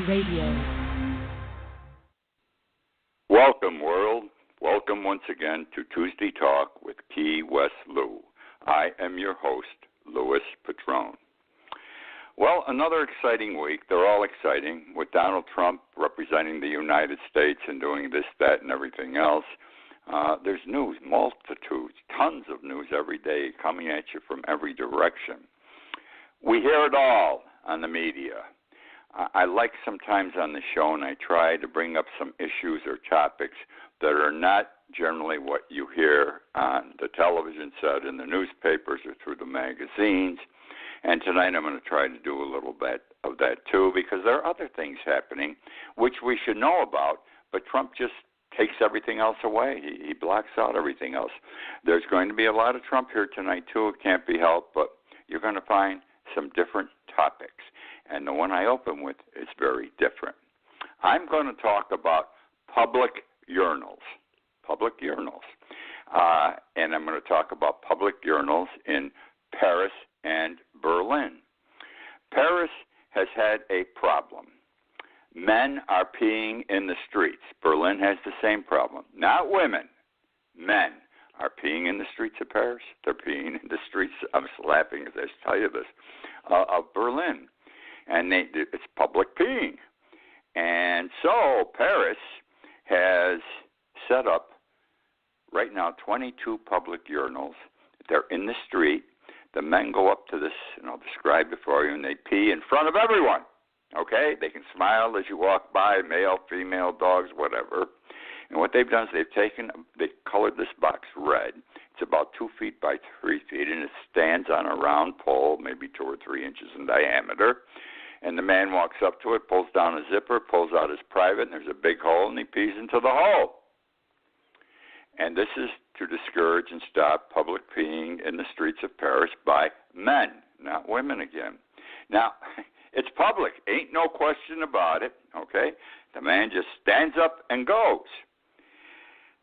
Radio. Welcome, world. Welcome once again to Tuesday Talk with Key West Lou. I am your host, Louis Patrone. Well, another exciting week. They're all exciting, with Donald Trump representing the United States and doing this, that, and everything else. There's news, multitudes, tons of news every day coming at you from every direction. We hear it all on the media. I like sometimes on the show, and I try to bring up some issues or topics that are not generally what you hear on the television set, in the newspapers, or through the magazines. And tonight I'm going to try to do a little bit of that too, because there are other things happening which we should know about, but Trump just takes everything else away. He blocks out everything else. There's going to be a lot of Trump here tonight too. It can't be helped, but you're going to find some different topics. And the one I open with is very different. I'm going to talk about public urinals. Public urinals. And I'm going to talk about public urinals in Paris and Berlin. Paris has had a problem. Men are peeing in the streets. Berlin has the same problem. Not women. Men are peeing in the streets of Paris. They're peeing in the streets, I'm laughing as I tell you this, of Berlin. And it's public peeing. And so Paris has set up right now 22 public urinals. They're in the street. The men go up to this, and I'll describe it for you, and they pee in front of everyone. Okay? They can smile as you walk by, male, female, dogs, whatever. And what they've done is they colored this box red. It's about 2 feet by 3 feet, and it stands on a round pole, maybe 2 or 3 inches in diameter. And the man walks up to it, pulls down a zipper, pulls out his private, and there's a big hole, and he pees into the hole. And this is to discourage and stop public peeing in the streets of Paris by men, not women again. Now, it's public. Ain't no question about it, okay? The man just stands up and goes.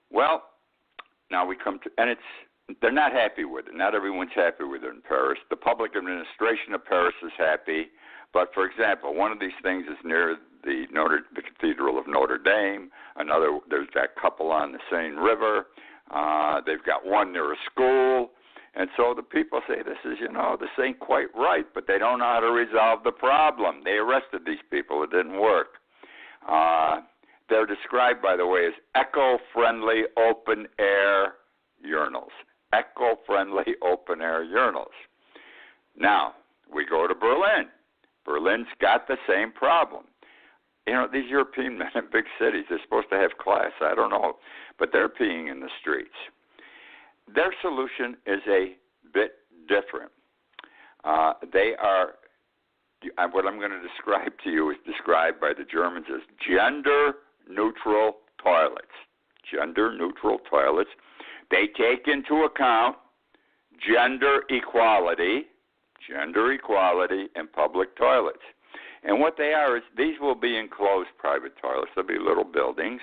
Well, now we come to, and they're not happy with it. Not everyone's happy with it in Paris. The public administration of Paris is happy. But, for example, one of these things is near the Cathedral of Notre Dame. Another, there's that couple on the Seine River. They've got one near a school. And so the people say, this ain't quite right, but they don't know how to resolve the problem. They arrested these people. It didn't work. They're described, by the way, as eco-friendly open-air urinals. Eco-friendly open-air urinals. Now, we go to Berlin. Berlin's got the same problem. You know, these European men in big cities, they're supposed to have class, I don't know, but they're peeing in the streets. Their solution is a bit different. They are, what I'm going to describe to you is described by the Germans as gender-neutral toilets. Gender-neutral toilets. They take into account gender equality in public toilets. And what they are is these will be enclosed private toilets. They'll be little buildings,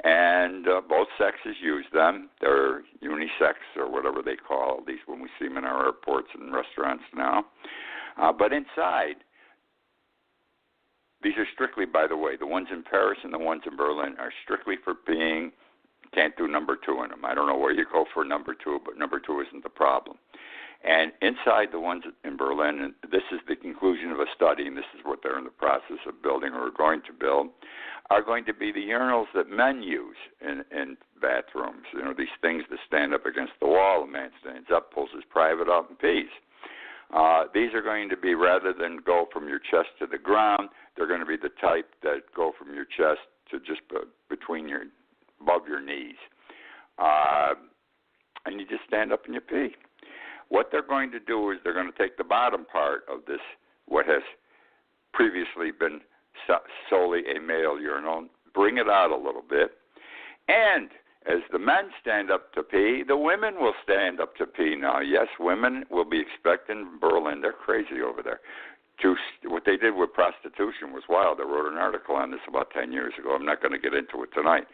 and both sexes use them. They're unisex or whatever they call these when we see them in our airports and restaurants now. But inside, these are strictly, by the way, the ones in Paris and the ones in Berlin are strictly for peeing. Can't do number 2 in them. I don't know where you go for number 2, but number 2 isn't the problem. And inside the ones in Berlin, and this is the conclusion of a study, and this is what they're in the process of building or are going to build, are going to be the urinals that men use in bathrooms. You know, these things that stand up against the wall. A man stands up, pulls his private up, and pees. These are going to be, rather than go from your chest to the ground, they're going to be the type that go from your chest to just above your knees. And you just stand up and you pee. What they're going to do is they're going to take the bottom part of this, what has previously been solely a male urinal, bring it out a little bit, and as the men stand up to pee, the women will stand up to pee. Now, yes, women will be expected in Berlin. They're crazy over there. What they did with prostitution was wild. I wrote an article on this about 10 years ago. I'm not going to get into it tonight.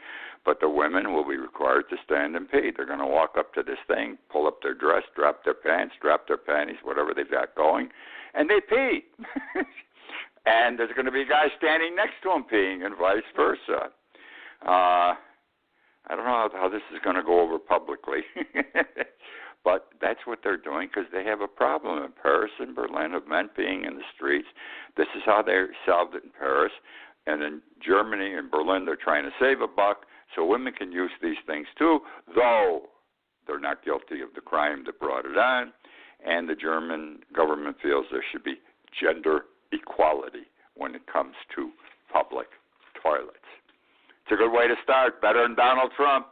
But the women will be required to stand and pee. They're going to walk up to this thing, pull up their dress, drop their pants, drop their panties, whatever they've got going, and they pee. and there's going to be a guy standing next to him peeing, and vice versa. I don't know how this is going to go over publicly, but that's what they're doing because they have a problem in Paris and Berlin of men peeing in the streets. This is how they solved it in Paris. And in Germany and Berlin, they're trying to save a buck so women can use these things too, though they're not guilty of the crime that brought it on. And the German government feels there should be gender equality when it comes to public toilets. It's a good way to start, better than Donald Trump.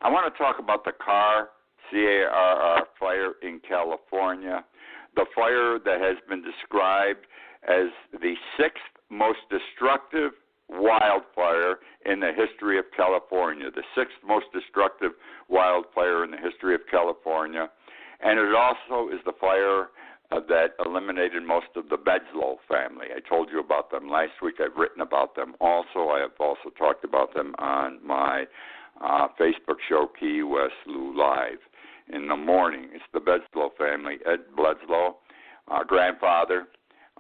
I want to talk about the CARR fire in California, the fire that has been described as the sixth most destructive wildfire in the history of California, the sixth most destructive wildfire in the history of California. And it also is the fire that eliminated most of the Bedslow family. I told you about them last week. I've written about them also. I have also talked about them on my Facebook show, Key West Lou Live, in the morning. It's the Bedslow family. Ed Bledsoe, grandfather,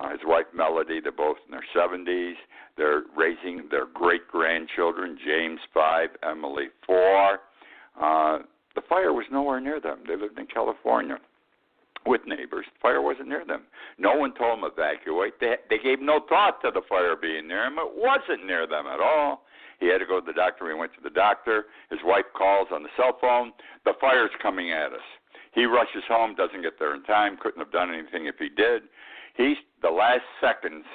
his wife Melody, they're both in their 70s. They're raising their great-grandchildren, James 5, Emily 4. The fire was nowhere near them. They lived in California with neighbors. The fire wasn't near them. No one told them to evacuate. They gave no thought to the fire being near them. It wasn't near them at all. He had to go to the doctor. He went to the doctor. His wife calls on the cell phone. The fire's coming at us. He rushes home, doesn't get there in time, couldn't have done anything if he did. He's the last seconds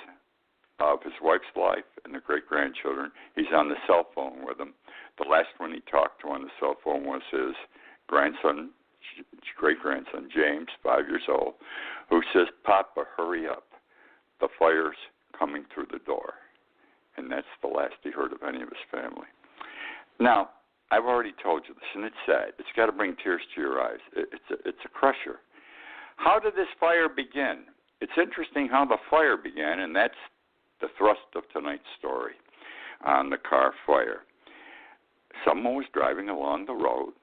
of his wife's life and the great-grandchildren. He's on the cell phone with them. The last one he talked to on the cell phone was his grandson, great-grandson, James, 5 years old, who says, "Papa, hurry up. The fire's coming through the door." And that's the last he heard of any of his family. Now, I've already told you this, and it's sad. It's got to bring tears to your eyes. It's a crusher. How did this fire begin? It's interesting how the fire began, and that's the thrust of tonight's story on the CARR fire. Someone was driving along the road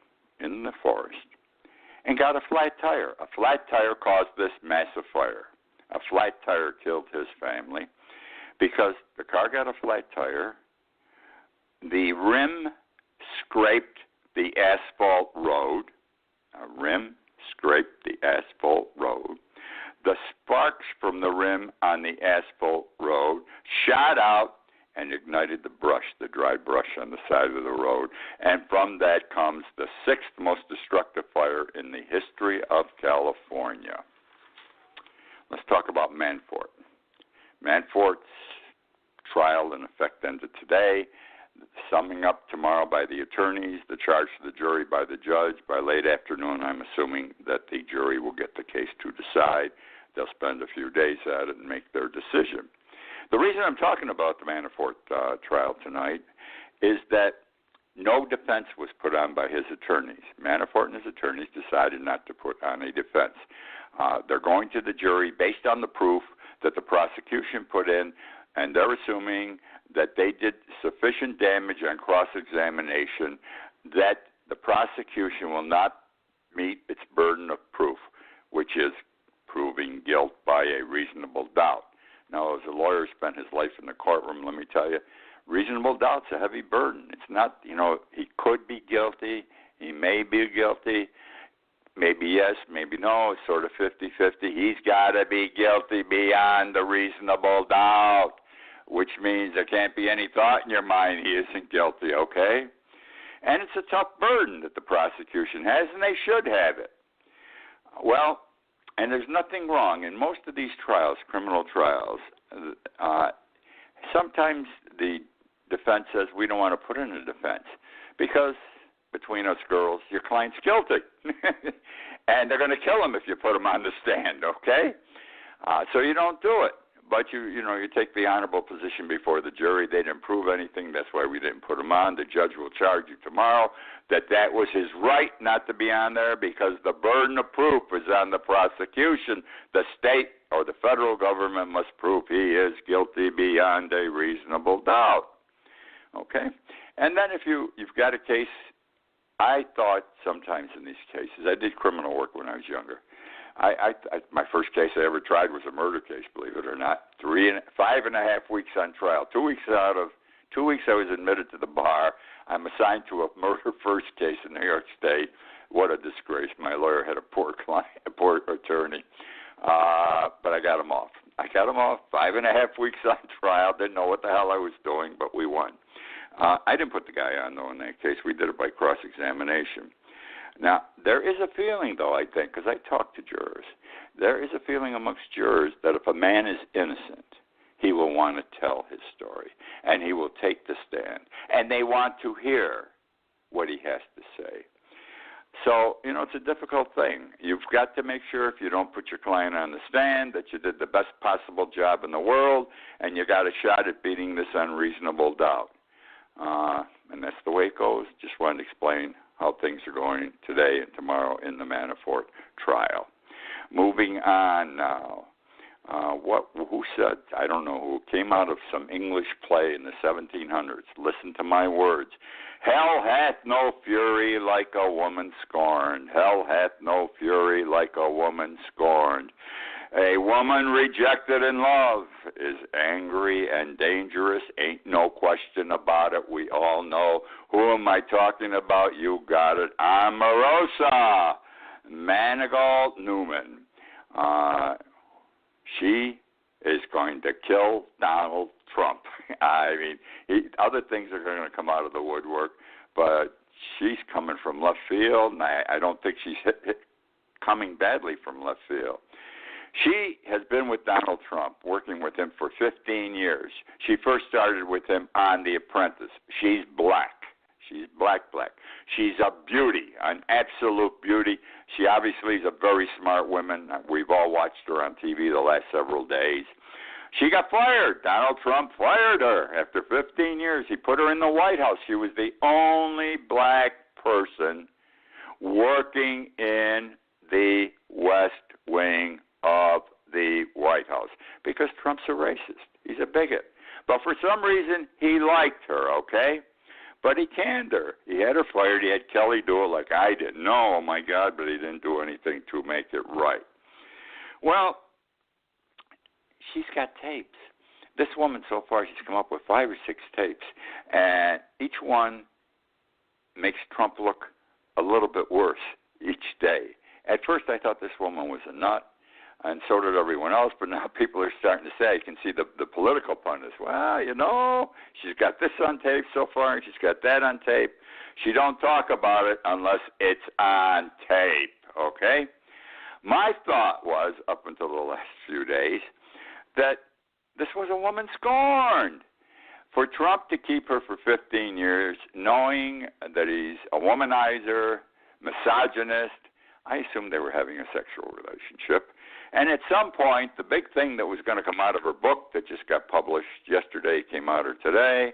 in the forest and got a flat tire. A flat tire caused this massive fire. A flat tire killed his family because the car got a flat tire. The rim scraped the asphalt road. A rim scraped the asphalt road. The sparks from the rim on the asphalt road shot out and ignited the brush, the dry brush on the side of the road. And from that comes the sixth most destructive fire in the history of California. Let's talk about Manafort. Manafort's trial, in effect, ended today. Summing up tomorrow by the attorneys, the charge to the jury by the judge. By late afternoon, I'm assuming that the jury will get the case to decide. They'll spend a few days at it and make their decision. The reason I'm talking about the Manafort trial tonight is that no defense was put on by his attorneys. Manafort and his attorneys decided not to put on a defense. They're going to the jury based on the proof that the prosecution put in, and they're assuming that they did sufficient damage on cross-examination that the prosecution will not meet its burden of proof, which is proving guilt by a reasonable doubt. Now, as a lawyer spent his life in the courtroom, let me tell you, reasonable doubt's a heavy burden. It's not, he could be guilty, he may be guilty, maybe yes, maybe no, it's sort of 50-50. He's got to be guilty beyond a reasonable doubt, which means there can't be any thought in your mind he isn't guilty, okay? And it's a tough burden that the prosecution has, and they should have it. Well, and there's nothing wrong. In most of these trials, criminal trials, sometimes the defense says we don't want to put in a defense because, between us girls, your client's guilty. And they're going to kill him if you put him on the stand, okay? So you don't do it. But you take the honorable position before the jury. They didn't prove anything. That's why we didn't put him on. The judge will charge you tomorrow that was his right not to be on there because the burden of proof is on the prosecution. The state or the federal government must prove he is guilty beyond a reasonable doubt. Okay? And then if you've got a case, I thought sometimes in these cases, I did criminal work when I was younger. My first case I ever tried was a murder case, believe it or not. 5.5 weeks on trial. 2 weeks I was admitted to the bar. I'm assigned to a murder first case in New York State. What a disgrace. My lawyer had a poor client, a poor attorney. But I got him off. 5.5 weeks on trial. Didn't know what the hell I was doing, but we won. I didn't put the guy on, though, in that case. We did it by cross-examination. Now, there is a feeling, though, I think, because I talked to jurors, there is a feeling amongst jurors that if a man is innocent, he will want to tell his story, and he will take the stand, and they want to hear what he has to say. So, it's a difficult thing. You've got to make sure if you don't put your client on the stand that you did the best possible job in the world, and you got a shot at beating this unreasonable doubt. And that's the way it goes. Just wanted to explain how things are going today and tomorrow in the Manafort trial. Moving on now. Who said, I don't know who, came out of some English play in the 1700s. Listen to my words. Hell hath no fury like a woman scorned. Hell hath no fury like a woman scorned. A woman rejected in love is angry and dangerous. Ain't no question about it. We all know. Who am I talking about? You got it. Omarosa Manigault Newman. She is going to kill Donald Trump. I mean, other things are going to come out of the woodwork, but she's coming from left field, and I don't think she's coming badly from left field. She has been with Donald Trump, working with him for 15 years. She first started with him on The Apprentice. She's black. She's black. She's a beauty, an absolute beauty. She obviously is a very smart woman. We've all watched her on TV the last several days. She got fired. Donald Trump fired her after 15 years. He put her in the White House. She was the only black person working in the West Wing of the White House because Trump's a racist. He's a bigot. But for some reason, he liked her, okay? But he canned her. He had her fired. He had Kelly do it like I did. No, oh my God, but he didn't do anything to make it right. Well, she's got tapes. This woman so far, she's come up with 5 or 6 tapes, and each one makes Trump look a little bit worse each day. At first, I thought this woman was a nut, and so did everyone else, but now people are starting to say, you can see the political pundits, well, she's got this on tape so far, and she's got that on tape. She don't talk about it unless it's on tape, okay? My thought was, up until the last few days, that this was a woman scorned. For Trump to keep her for 15 years, knowing that he's a womanizer, misogynist, I assumed they were having a sexual relationship. And at some point, the big thing that was going to come out of her book that just got published yesterday, came out or today,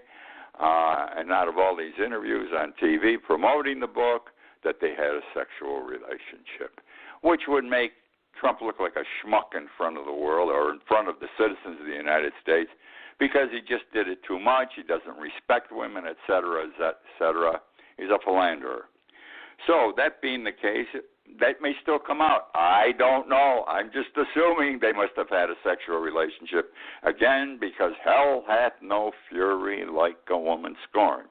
and out of all these interviews on TV promoting the book, that they had a sexual relationship, which would make Trump look like a schmuck in front of the world or in front of the citizens of the United States because he just did it too much. He doesn't respect women, et cetera, et cetera. He's a philanderer. So that being the case, that may still come out. I don't know. I'm just assuming they must have had a sexual relationship. Again, because hell hath no fury like a woman scorned.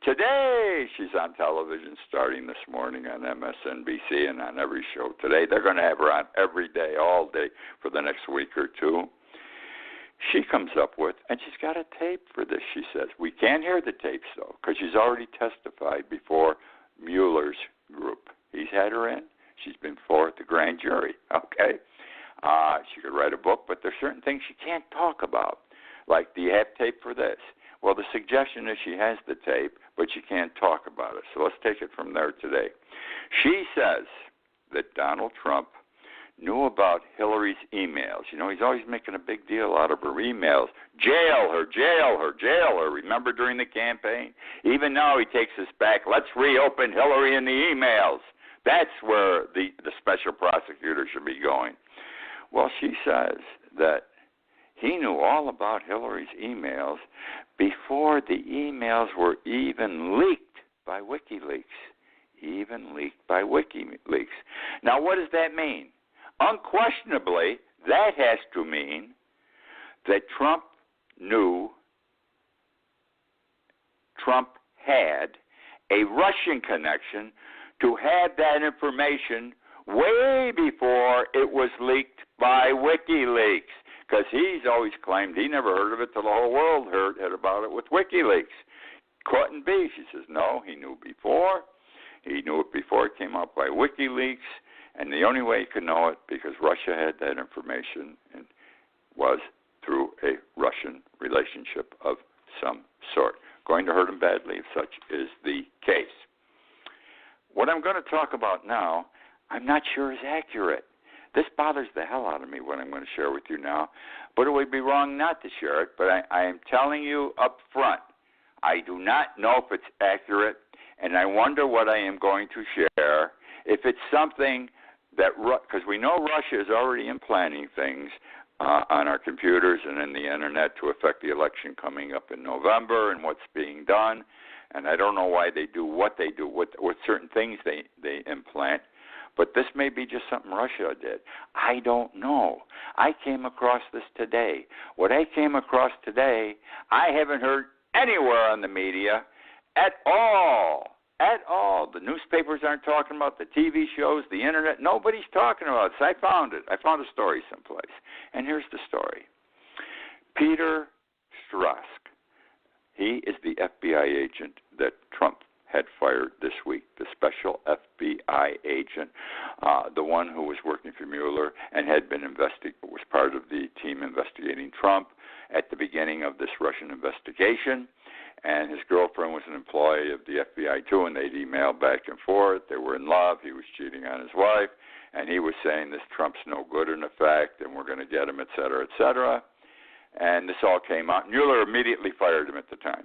Today, she's on television starting this morning on MSNBC and on every show today. They're going to have her on every day, all day, for the next week or two. She comes up with, and she's got a tape for this, she says. We can't hear the tapes, though, because she's already testified before Mueller's group. He's had her in. She's been before the grand jury, okay? She could write a book, but there's certain things she can't talk about. Like, do you have tape for this? Well, the suggestion is she has the tape, but she can't talk about it. So let's take it from there today. She says that Donald Trump knew about Hillary's emails. He's always making a big deal out of her emails. Jail her, jail her, jail her. Remember during the campaign? Even now he takes us back. Let's reopen Hillary and the emails. That's where the special prosecutor should be going. Well, she says that he knew all about Hillary's emails before the emails were even leaked by WikiLeaks. Now, what does that mean? unquestionably, that has to mean that Trump had a Russian connection to have that information way before it was leaked by WikiLeaks, because he's always claimed he never heard of it till the whole world heard about it with WikiLeaks. Couldn't be. She says, no, he knew before. He knew it before it came out by WikiLeaks, and the only way he could know it, because Russia had that information, and was through a Russian relationship of some sort. Going to hurt him badly if such is the case. What I'm going to talk about now, I'm not sure is accurate. This bothers the hell out of me, what I'm going to share with you now, but it would be wrong not to share it. But I am telling you up front, I do not know if it's accurate, and I wonder what I am going to share. If it's something that, because we know Russia is already implanting things on our computers and in the internet to affect the election coming up in November and what's being done. And I don't know why they do what they do, what certain things they implant. But this may be just something Russia did. I don't know. I came across this today. What I came across today, I haven't heard anywhere on the media at all. At all. The newspapers aren't talking about, the TV shows, the internet. Nobody's talking about it. So I found it. I found a story someplace. And here's the story. Peter Strzok. He is the FBI agent that Trump had fired this week, the special FBI agent, the one who was working for Mueller and had been was part of the team investigating Trump at the beginning of this Russian investigation. And his girlfriend was an employee of the FBI too, and they'd email back and forth. They were in love. He was cheating on his wife, and he was saying this Trump's no good in effect, and we're going to get him, et cetera, et cetera. And this all came out. Mueller immediately fired him at the time.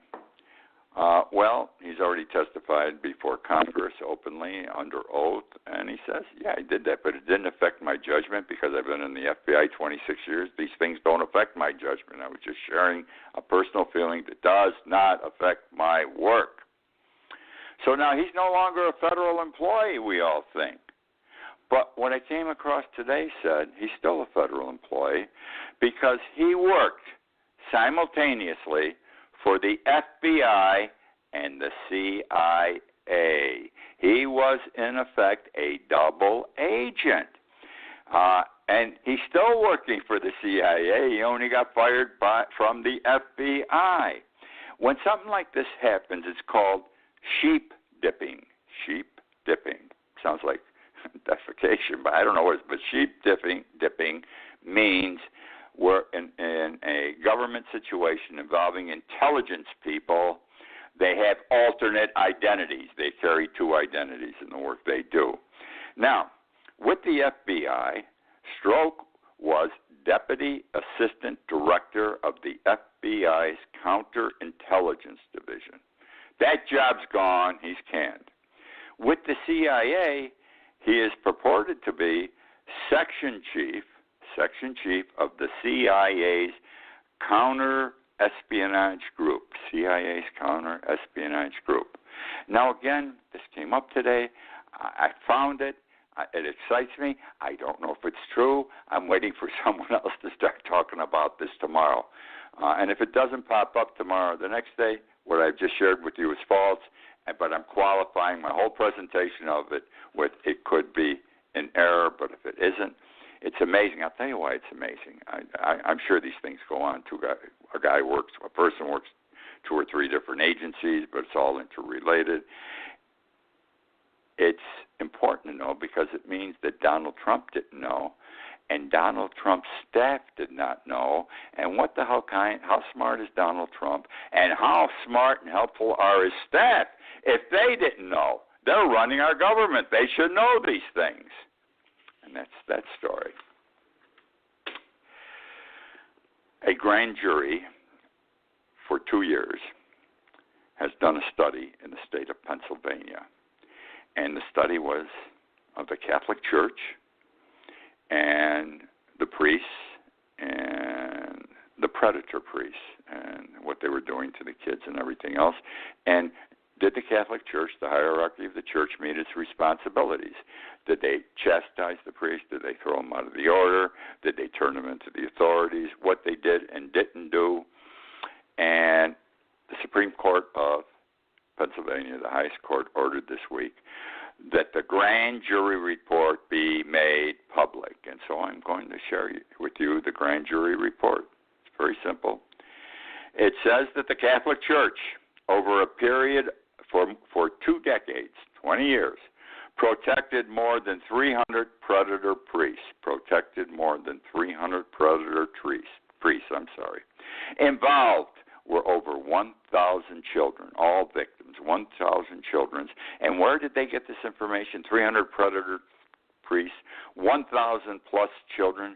Well, he's already testified before Congress openly under oath, and he says, yeah, I did that, but it didn't affect my judgment because I've been in the FBI 26 years. These things don't affect my judgment. I was just sharing a personal feeling that does not affect my work. So now he's no longer a federal employee, we all think. But what I came across today said he's still a federal employee because he worked simultaneously for the FBI and the CIA. He was, in effect, a double agent. And he's still working for the CIA. He only got fired from the FBI. When something like this happens, it's called sheep dipping. Sheep dipping. Sounds like defecation, but I don't know what it is. But sheep dipping means we're in a government situation involving intelligence people. They have alternate identities. They carry two identities in the work they do. Now, with the FBI, Strzok was Deputy Assistant Director of the FBI's Counterintelligence Division. That job's gone. He's canned. With the CIA, he is purported to be Section Chief of the CIA's Counter-Espionage Group. CIA's Counter-Espionage Group. Now, again, this came up today. I found it. It excites me. I don't know if it's true. I'm waiting for someone else to start talking about this tomorrow. And if it doesn't pop up tomorrow, the next day, what I've just shared with you is false, but I'm qualifying my whole presentation of it with it could be an error, but if it isn't, it's amazing. I'll tell you why it's amazing. I'm sure these things go on. A person works 2 or 3 different agencies, but it's all interrelated. It's important to know because it means that Donald Trump didn't know, and Donald Trump's staff did not know. And what the hell how smart is Donald Trump, and how smart and helpful are his staff if they didn't know? They're running our government. They should know these things. And that's that story. A grand jury for 2 years has done a study in the state of Pennsylvania. And the study was of the Catholic Church and the priests and the predator priests and what they were doing to the kids and everything else. And Did the Catholic Church, the hierarchy of the church, meet its responsibilities? Did they chastise the priests? Did they throw them out of the order? Did they turn them into the authorities? What they did and didn't do. And the Supreme Court of Pennsylvania, the highest court, ordered this week that the grand jury report be made public. And so I'm going to share with you the grand jury report. It's very simple. It says that the Catholic Church, over a period for 2 decades, 20 years, protected more than 300 predator priests. Protected more than 300 predator priests. Involved were over 1,000 children, all victims, 1,000 children. And where did they get this information? 300 predator priests, 1,000 plus children,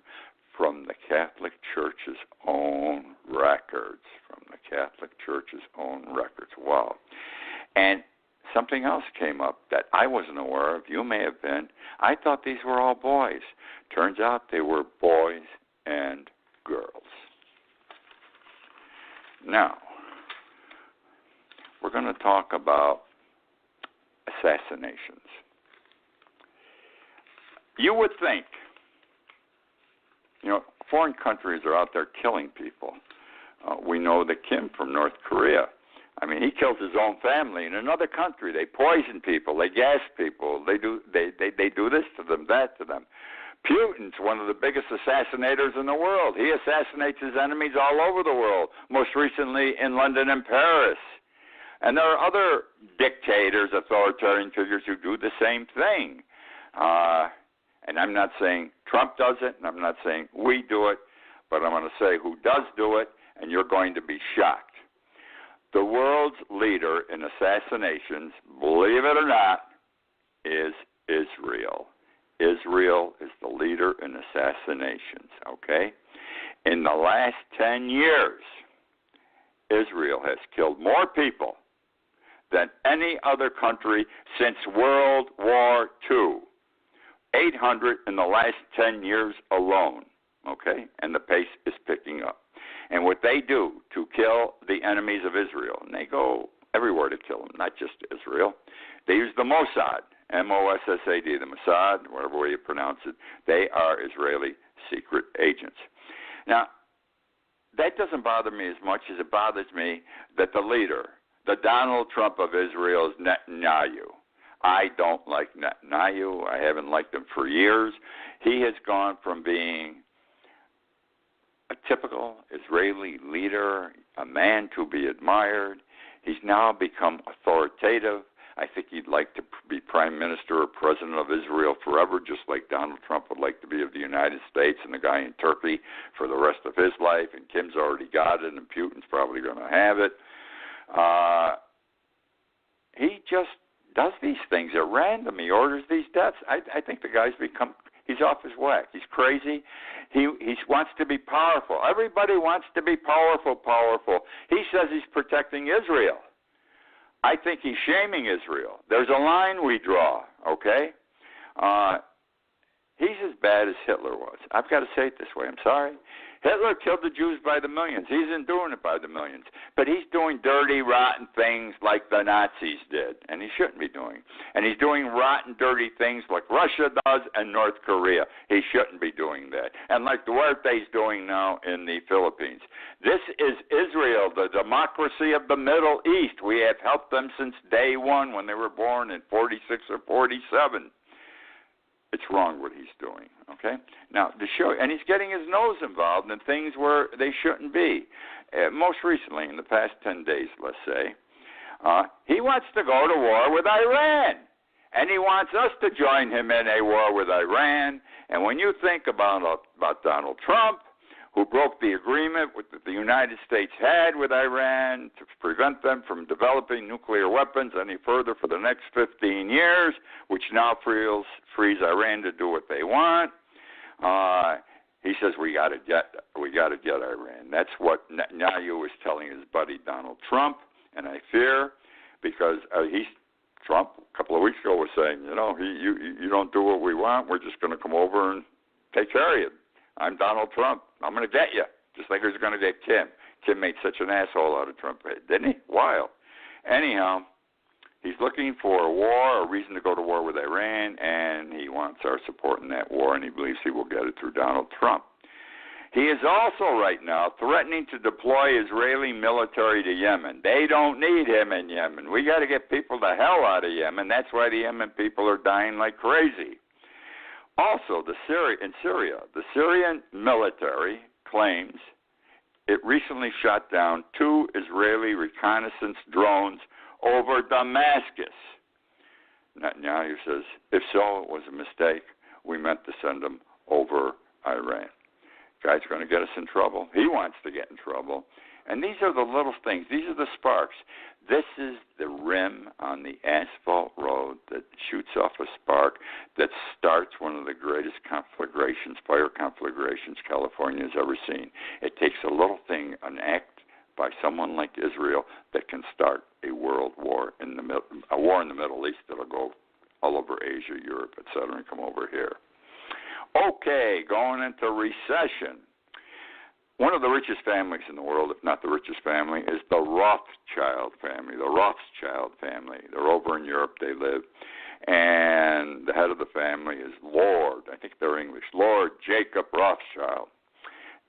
from the Catholic Church's own records. From the Catholic Church's own records. Wow. And something else came up that I wasn't aware of. You may have been. I thought these were all boys. Turns out they were boys and girls. Now, we're going to talk about assassinations. You would think, foreign countries are out there killing people. We know that Kim from North Korea, he kills his own family in another country. They poison people. They gas people. They do this to them, that to them. Putin's one of the biggest assassinators in the world. He assassinates his enemies all over the world, most recently in London and Paris. And there are other dictators, authoritarian figures who do the same thing. And I'm not saying Trump does it, and I'm not saying we do it, but I'm going to say who does do it, and you're going to be shocked. The world's leader in assassinations, believe it or not, is Israel. Israel is the leader in assassinations, okay? In the last 10 years, Israel has killed more people than any other country since World War II. 800 in the last 10 years alone, okay? And the pace is picking up. And what they do to kill the enemies of Israel, and they go everywhere to kill them, not just Israel, they use the Mossad, M-O-S-S-A-D, the Mossad, whatever way you pronounce it. They are Israeli secret agents. Now, that doesn't bother me as much as it bothers me that the leader, the Donald Trump of Israel, is Netanyahu. I don't like Netanyahu. I haven't liked him for years. He has gone from being a typical Israeli leader, a man to be admired. He's now become authoritative. I think he'd like to be prime minister or president of Israel forever, just like Donald Trump would like to be of the United States and the guy in Turkey for the rest of his life. And Kim's already got it, and Putin's probably going to have it. He just does these things at random. He orders these deaths. I think the guy's he's off his whack. He's crazy. He wants to be powerful. Everybody wants to be powerful. He says he's protecting Israel. I think he's shaming Israel. There's a line we draw, okay? He's as bad as Hitler was. I've got to say it this way. I'm sorry. Hitler killed the Jews by the millions. He isn't doing it by the millions. But he's doing dirty, rotten things like the Nazis did, and he shouldn't be doing. And he's doing rotten, dirty things like Russia does and North Korea. He shouldn't be doing that. And like Duterte's doing now in the Philippines. This is Israel, the democracy of the Middle East. We have helped them since day one when they were born in 46 or 47. It's wrong what he's doing, okay? Now, to show, and he's getting his nose involved in things where they shouldn't be. Most recently, in the past 10 days, let's say, he wants to go to war with Iran. And he wants us to join him in a war with Iran. And when you think about Donald Trump, who broke the agreement that the United States had with Iran to prevent them from developing nuclear weapons any further for the next 15 years, which now frees Iran to do what they want. He says we got to get Iran. That's what Netanyahu is telling his buddy Donald Trump, and I fear because Trump a couple of weeks ago was saying, you don't do what we want, we're just going to come over and take care of you. I'm Donald Trump. I'm going to get you, just like he was going to get Kim. Kim made such an asshole out of Trump, didn't he? Wild. Anyhow, He's looking for a war, a reason to go to war with Iran, and he wants our support in that war, and he believes he will get it through Donald Trump. He is also right now threatening to deploy Israeli military to Yemen. They don't need him in Yemen. We got to get people the hell out of Yemen. That's why the Yemen people are dying like crazy. Also, in Syria, the Syrian military claims it recently shot down 2 Israeli reconnaissance drones over Damascus. Netanyahu says, if so, it was a mistake. We meant to send them over Iran. Guy's going to get us in trouble. He wants to get in trouble. And these are the little things. These are the sparks. This is the rim on the asphalt road that shoots off a spark that starts one of the greatest conflagrations, fire conflagrations California has ever seen. It takes a little thing, an act by someone like Israel, that can start a world war in the Middle East that'll go all over Asia, Europe, etc., and come over here. Okay, going into recession. One of the richest families in the world, if not the richest family, is the Rothschild family. The Rothschild family. They're over in Europe, they live. And the head of the family is Lord, I think they're English, Lord Jacob Rothschild.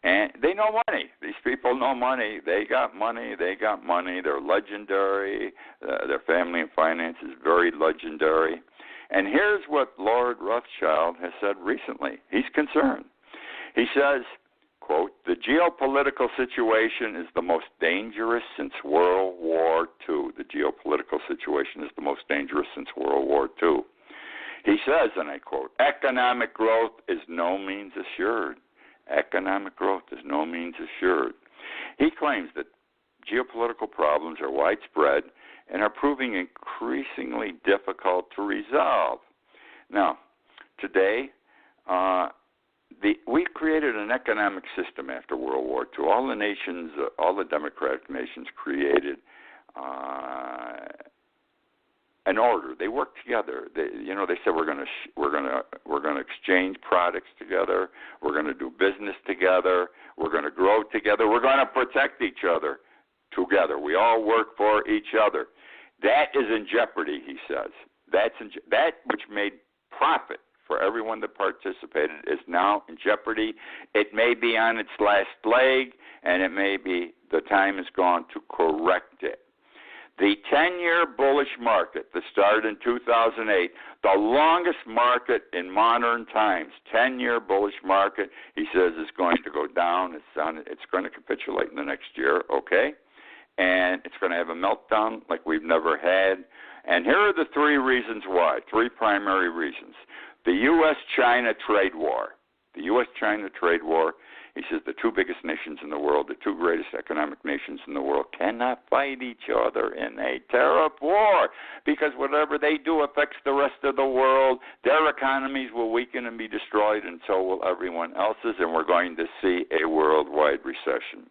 And they know money. These people know money. They got money. They got money. They're legendary. Their family and finance is very legendary. And here's what Lord Rothschild has said recently. He's concerned. He says, quote, the geopolitical situation is the most dangerous since World War II. The geopolitical situation is the most dangerous since World War II. He says, and I quote, economic growth is no means assured. Economic growth is no means assured. He claims that geopolitical problems are widespread and are proving increasingly difficult to resolve. Now, today, we created an economic system after World War II. All the nations, all the democratic nations created an order. They worked together. They said we're going to exchange products together. We're going to do business together. We're going to grow together. We're going to protect each other together. We all work for each other. That is in jeopardy, he says. That which made profit for everyone that participated is now in jeopardy. It may be on its last leg, and it may be the time is gone to correct it. The 10-year bullish market that started in 2008, the longest market in modern times, 10-year bullish market, he says is going to go down. It's going to capitulate in the next year, okay? And it's going to have a meltdown like we've never had. And here are the 3 reasons why, 3 primary reasons. The U.S.-China trade war. The U.S.-China trade war, he says the 2 biggest nations in the world, the 2 greatest economic nations in the world, cannot fight each other in a tariff war because whatever they do affects the rest of the world. Their economies will weaken and be destroyed, and so will everyone else's, and we're going to see a worldwide recession.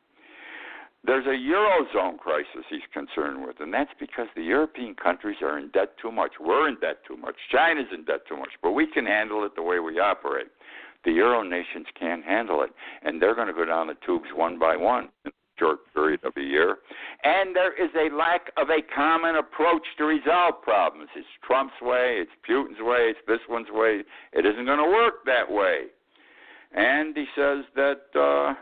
There's a Eurozone crisis he's concerned with, and that's because the European countries are in debt too much. We're in debt too much. China's in debt too much, but we can handle it the way we operate. The Euro nations can't handle it, and they're going to go down the tubes one by one in a short period of a year. And there is a lack of a common approach to resolve problems. It's Trump's way, it's Putin's way, it's this one's way. It isn't going to work that way. And he says that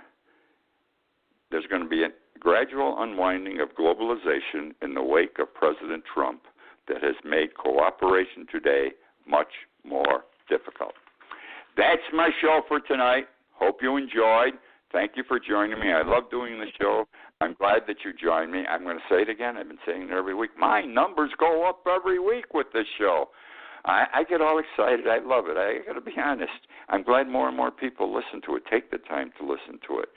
there's going to be a gradual unwinding of globalization in the wake of President Trump that has made cooperation today much more difficult. That's my show for tonight. Hope you enjoyed. Thank you for joining me. I love doing the show. I'm glad that you joined me. I'm going to say it again. I've been saying it every week. My numbers go up every week with this show. I get all excited. I love it. I got to be honest. I'm glad more and more people listen to it, take the time to listen to it.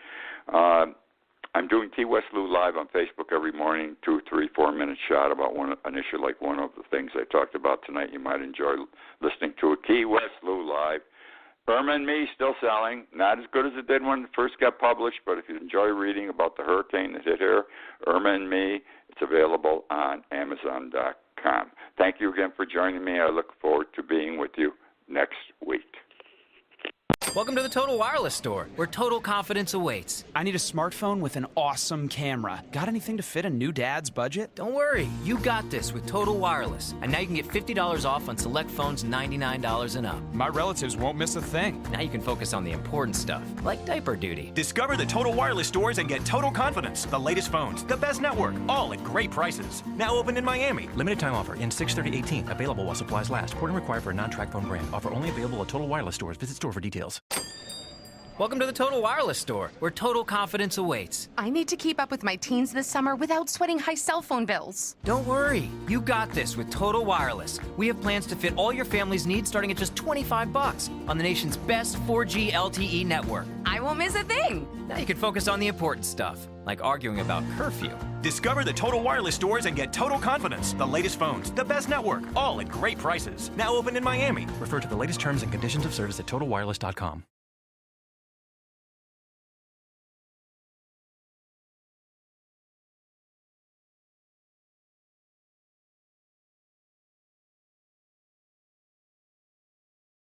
I'm doing Key West Lou live on Facebook every morning, 2, 3, 4 minute shot about an issue like one of the things I talked about tonight. You might enjoy listening to it. Key West Lou live. Irma and Me still selling. Not as good as it did when it first got published, but if you enjoy reading about the hurricane that hit here, Irma and Me, it's available on Amazon.com. Thank you again for joining me. I look forward to being with you next week. Welcome to the Total Wireless Store, where total confidence awaits. I need a smartphone with an awesome camera. Got anything to fit a new dad's budget? Don't worry, you got this with Total Wireless. And now you can get $50 off on select phones $99 and up. My relatives won't miss a thing. Now you can focus on the important stuff, like diaper duty. Discover the Total Wireless stores and get total confidence. The latest phones, the best network, all at great prices. Now open in Miami. Limited time offer in 6/30/18. Available while supplies last. Porting required for a non-track phone brand. Offer only available at Total Wireless stores. Visit store for details. Welcome to the Total Wireless Store, where total confidence awaits. I need to keep up with my teens this summer without sweating high cell phone bills. Don't worry, you got this with Total Wireless. We have plans to fit all your family's needs starting at just $25 on the nation's best 4G LTE network. I won't miss a thing. Now you can focus on the important stuff, like arguing about curfew. Discover the Total Wireless stores and get total confidence. The latest phones, the best network, all at great prices. Now open in Miami. Refer to the latest terms and conditions of service at TotalWireless.com.